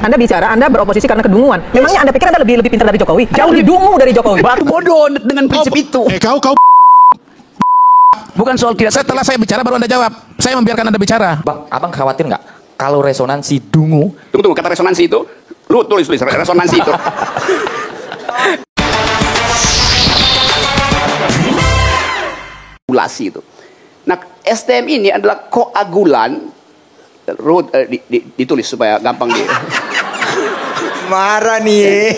Anda bicara, Anda beroposisi karena kedunguan. Memangnya Anda pikir Anda lebih pintar dari Jokowi? Jauh lebih dungu dari Jokowi. Batu bodoh dengan prinsip itu. Kau Bukan soal tidak. Setelah saya bicara baru Anda jawab. Saya membiarkan Anda bicara. Bang, abang khawatir nggak kalau resonansi dungu? Tunggu, kata resonansi itu, lu tulis resonansi itu. Itu. Nah, STM ini adalah koagulan. Ditulis supaya gampang dia. Marah nih.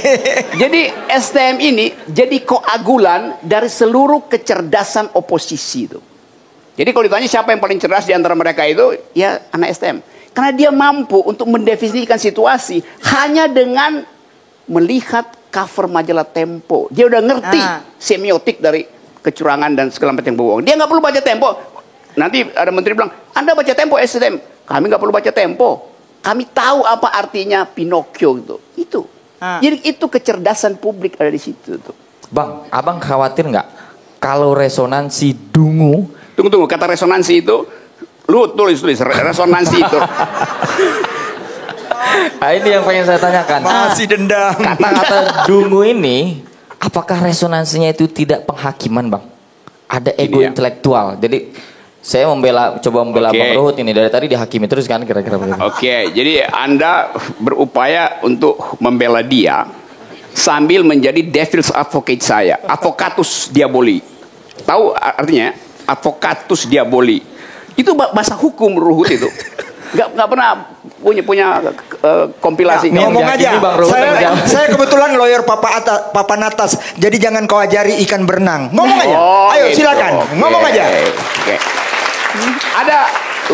Jadi STM ini jadi koagulan dari seluruh kecerdasan oposisi itu. Jadi kalau ditanya siapa yang paling cerdas di antara mereka itu, ya anak STM. Karena dia mampu untuk mendefinisikan situasi hanya dengan melihat cover majalah Tempo. Dia udah ngerti semiotik dari kecurangan dan segala macam yang bohong. Dia nggak perlu baca Tempo. Nanti ada menteri bilang, Anda baca Tempo STM. Kami nggak perlu baca Tempo. Kami tahu apa artinya Pinocchio itu. Jadi itu kecerdasan publik ada di situ tuh. Bang, abang khawatir nggak kalau resonansi dungu? Tunggu, kata resonansi itu, lu tulis resonansi itu. Nah, ini yang pengen saya tanyakan. Masih dendam. Kata-kata dungu ini, apakah resonansinya itu tidak penghakiman, Bang? Ada ego intelektual. Jadi saya coba membela Bang Ruhut ini dari tadi dihakimi terus kan kira-kira begitu. Oke, jadi Anda berupaya untuk membela dia sambil menjadi devil's advocate saya, advocatus diaboli. Tahu artinya? Advocatus diaboli. Itu bahasa hukum Ruhut itu. Nggak pernah punya kompilasi. Ngomong aja. Saya kebetulan lawyer papan atas. Jadi jangan kau ajari ikan berenang. Ngomong aja. Ayo gitu. Silakan. Ngomong aja. Ada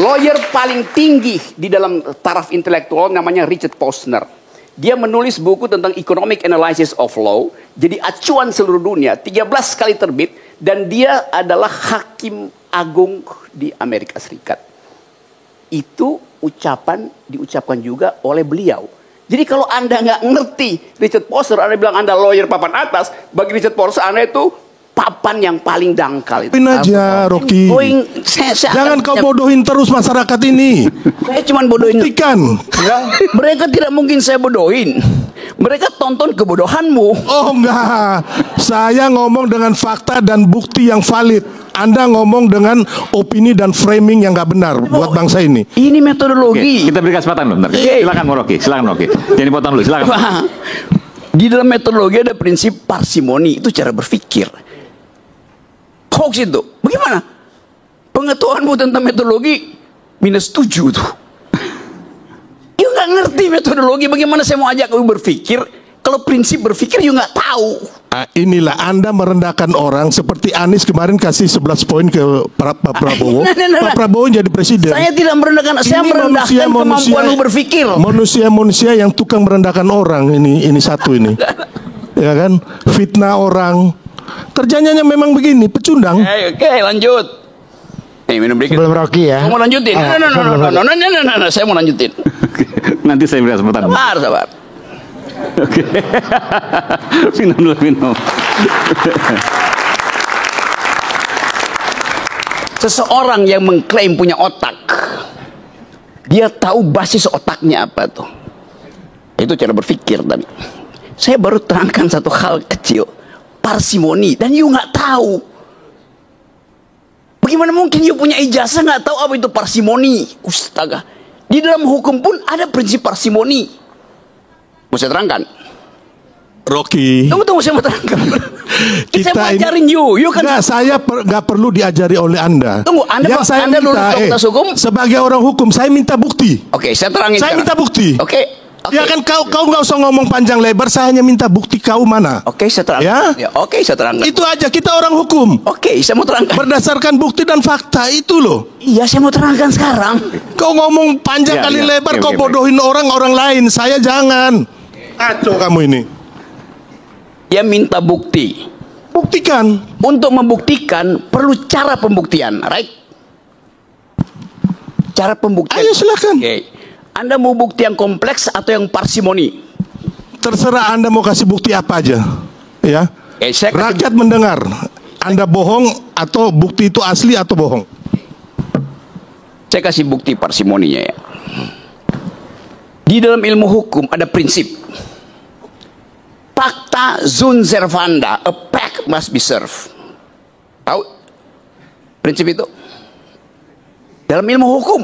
lawyer paling tinggi di dalam taraf intelektual namanya Richard Posner. Dia menulis buku tentang economic analysis of law. Jadi acuan seluruh dunia. 13 kali terbit. Dan dia adalah hakim agung di Amerika Serikat. Itu diucapkan juga oleh beliau. Jadi kalau Anda nggak ngerti Richard Posner, Anda bilang Anda lawyer papan atas, bagi Richard Posner Anda itu papan yang paling dangkal itu. aja, Rocky. Jangan kau bodohin terus masyarakat ini. Saya cuma bodohin. Buktikan. Mereka tidak mungkin saya bodohin. Mereka tonton kebodohanmu. Oh enggak. Saya ngomong dengan fakta dan bukti yang valid. Anda ngomong dengan opini dan framing yang nggak benar buat bangsa ini. Ini metodologi. Oke, kita beri kesempatan loh. Silakan Rocky, silakan Rocky. Jangan dipotong dulu, silakan. Di dalam metodologi ada prinsip parsimoni, itu cara berpikir. Hoax itu, bagaimana? Pengetahuanmu tentang metodologi -7 tuh. You nggak ngerti metodologi, bagaimana saya mau ajak kamu berpikir kalau prinsip berpikir you nggak tahu. Nah, inilah Anda merendahkan orang seperti Anies kemarin kasih 11 poin ke Pak Prabowo. Pak Prabowo jadi presiden. Saya tidak merendahkan, saya merendahkan kemampuanmu berpikir. Manusia yang tukang merendahkan orang ini satu ini. Ya kan? Fitnah orang. Kerjanya memang begini, pecundang. Oke, lanjut. Minum dikit. Belum Rocky ya. Mau lanjutin? No, saya mau lanjutin. Nanti saya beri kesempatan. Sabar. Oke. Minum. Seseorang yang mengklaim punya otak, dia tahu basis otaknya apa tuh. Itu cara berpikir tadi. Saya baru terangkan satu hal kecil, parsimoni, dan you nggak tahu. Bagaimana mungkin you punya ijazah nggak tahu apa itu parsimoni? Astaga. Di dalam hukum pun ada prinsip parsimoni. Mau saya terangkan? Rocky. Tunggu, saya mau terangkan. Saya mau ajarin you kan. Enggak, saya nggak perlu diajari oleh Anda. Tunggu, Anda lulus fakultas hukum? Sebagai orang hukum, saya minta bukti. Oke, saya terangin. Saya minta bukti. Oke. Ya kan kau nggak usah ngomong panjang lebar, saya hanya minta bukti kau mana. Oke, saya terangkan. Ya? Oke, saya terangkan. Itu aja, kita orang hukum. Oke, saya mau terangkan. Berdasarkan bukti dan fakta itu loh. Iya, saya mau terangkan sekarang. Kau ngomong panjang kali lebar, kau bodohin orang lain. Saya jangan. Aco kamu ini. Dia minta bukti. Buktikan. Untuk membuktikan perlu cara pembuktian, right? Cara pembuktian. Ayo silakan. Oke. Anda mau bukti yang kompleks atau yang parsimoni? Terserah Anda mau kasih bukti apa aja. Ya. Rakyat mendengar. Anda bohong atau bukti itu asli atau bohong? Saya kasih bukti parsimoninya ya. Di dalam ilmu hukum ada prinsip. Pacta sunt servanda, a pact must be served. Tahu prinsip itu? Dalam ilmu hukum.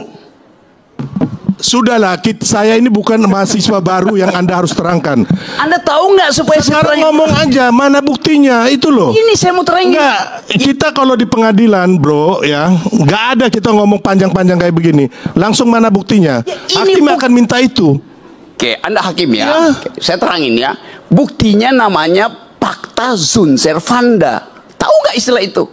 Sudahlah, saya ini bukan mahasiswa baru yang Anda harus terangkan. Anda tahu nggak supaya Sekarang saya ngomong aja, mana buktinya itu loh. Ini saya mau terangin. Enggak, kita kalau di pengadilan bro ya, nggak ada kita ngomong panjang-panjang kayak begini. Langsung mana buktinya? Ya, ini Hakim akan minta itu. Oke, Anda hakim ya. Ya. Oke, saya terangin ya. Buktinya namanya pacta sunt servanda. Tahu nggak istilah itu?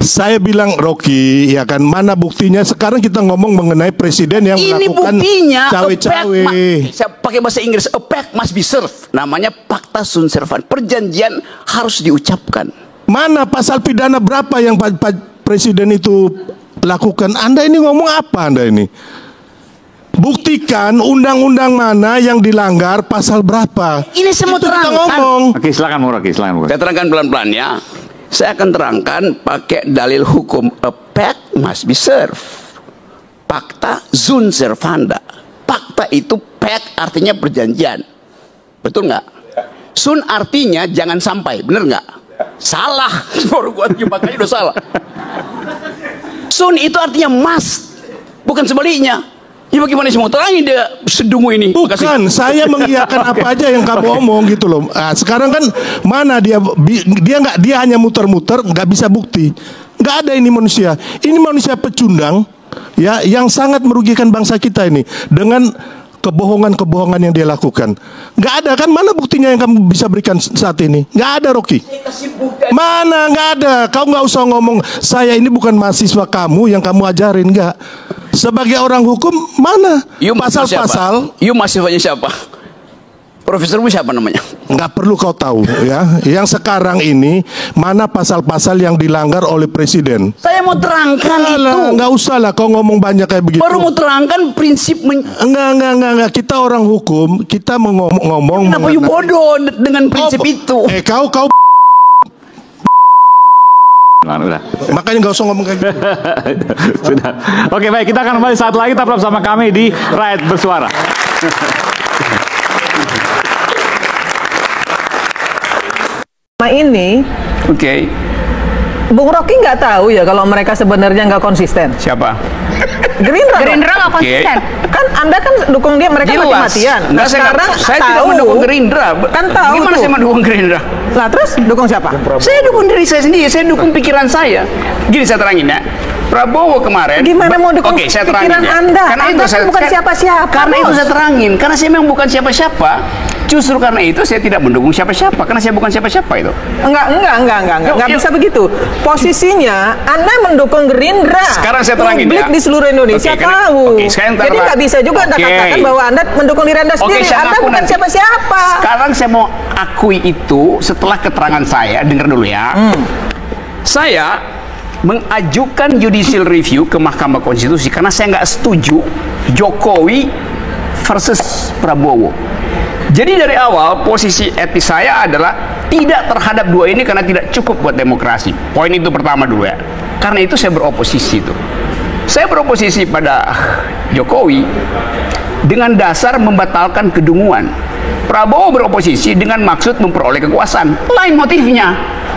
Saya bilang Rocky, ya kan, mana buktinya? Sekarang kita ngomong mengenai presiden yang Ini melakukan buktinya. cawe-cawe. Saya pakai bahasa Inggris. A pact must be served. Namanya pacta sunt servanda. Perjanjian harus diucapkan. Mana pasal pidana berapa yang presiden itu lakukan? Anda ini ngomong apa Anda ini? Buktikan undang-undang mana yang dilanggar, pasal berapa? Ini saya mau Itu kita terangkan. ngomong. Oke, silakan Bung Rocky, silakan Bung Rocky. Saya terangkan pelan-pelan ya. Saya akan terangkan pakai dalil hukum. A pact must be served. Pacta sunt servanda. Pacta itu pact artinya perjanjian. Betul nggak? Sunt artinya jangan sampai. Bener nggak? Salah. Baru gua makanya udah salah. Sunt itu artinya must. Bukan sebaliknya. Ya bagaimana sih mau terangin dia sedungu ini? Bukan, saya mengiyakan apa aja yang kamu omong gitu loh. Nah, sekarang kan mana dia hanya muter-muter, nggak bisa bukti. Nggak ada ini manusia. Ini manusia pecundang, ya, yang sangat merugikan bangsa kita ini dengan kebohongan-kebohongan yang dia lakukan. Nggak ada kan? Mana buktinya yang kamu bisa berikan saat ini? Nggak ada, Rocky. Mana? Nggak ada. Kau nggak usah ngomong saya ini bukan mahasiswa kamu yang kamu ajarin, nggak. Sebagai orang hukum, mana pasal-pasal? You mahasiswanya siapa? Profesormu siapa namanya? Nggak perlu kau tahu ya. Yang sekarang ini mana pasal-pasal yang dilanggar oleh presiden? Saya mau terangkan itu. Nggak usah lah kau ngomong banyak kayak begitu. Baru mau terangkan prinsip. Enggak. Kita orang hukum, kita ngomong. Kenapa you bodoh dengan prinsip itu? Kau Udah. makanya nggak usah ngomong kayak gitu. Sudah. Oke, baik, kita akan kembali saat lagi, tetap bersama kami di Rakyat Bersuara. Ini Oke. Bung Rocky nggak tahu ya kalau mereka sebenarnya nggak konsisten. Siapa? Gerindra Gerindra nggak konsisten. kan Anda kan dukung dia, mereka mati-matian. Nah, Sekarang saya tidak tahu, mendukung Gerindra. Kan tahu Gimana tuh. saya mendukung Gerindra? Lah terus dukung siapa? Saya dukung diri saya sendiri. Saya dukung pikiran saya. Gini saya terangin ya. Prabowo kemarin. Gimana mau dukung Oke, saya terangin pikiran ya. Anda? Karena Anda itu saya kan bukan siapa-siapa, Karena itu Bos. saya terangin. Karena saya memang bukan siapa-siapa. Justru karena itu saya tidak mendukung siapa-siapa. Karena saya bukan siapa-siapa itu. Enggak bisa begitu. Posisinya Anda mendukung Gerindra. Sekarang saya terangin Publik ya. di seluruh Indonesia Oke, tahu. sekarang Jadi nggak bisa juga Anda katakan bahwa Anda mendukung diri Anda sendiri. saya Anda ngaku bukan nanti. siapa-siapa. Sekarang saya mau akui itu setelah keterangan saya. Dengar dulu ya. Saya mengajukan judicial review ke Mahkamah Konstitusi karena saya nggak setuju Jokowi versus Prabowo. Jadi dari awal posisi etis saya adalah tidak terhadap dua ini karena tidak cukup buat demokrasi. Poin itu pertama dulu ya. Karena itu saya beroposisi itu. Saya beroposisi pada Jokowi dengan dasar membatalkan kedunguan. Prabowo beroposisi dengan maksud memperoleh kekuasaan. Lain motifnya.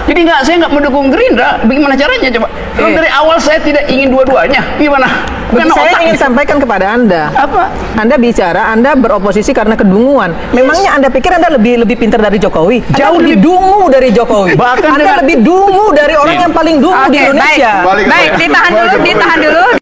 Jadi saya nggak mendukung Gerindra. Bagaimana caranya coba? Kalau dari awal saya tidak ingin dua-duanya. Gimana? Saya ingin sampaikan kepada Anda. Apa? Anda bicara, Anda beroposisi karena kedunguan. Memangnya Anda pikir Anda lebih pintar dari Jokowi? Jauh lebih dungu dari Jokowi. Bahkan Anda lebih dungu dari orang yang paling dungu di Indonesia. Baik, ditahan dulu.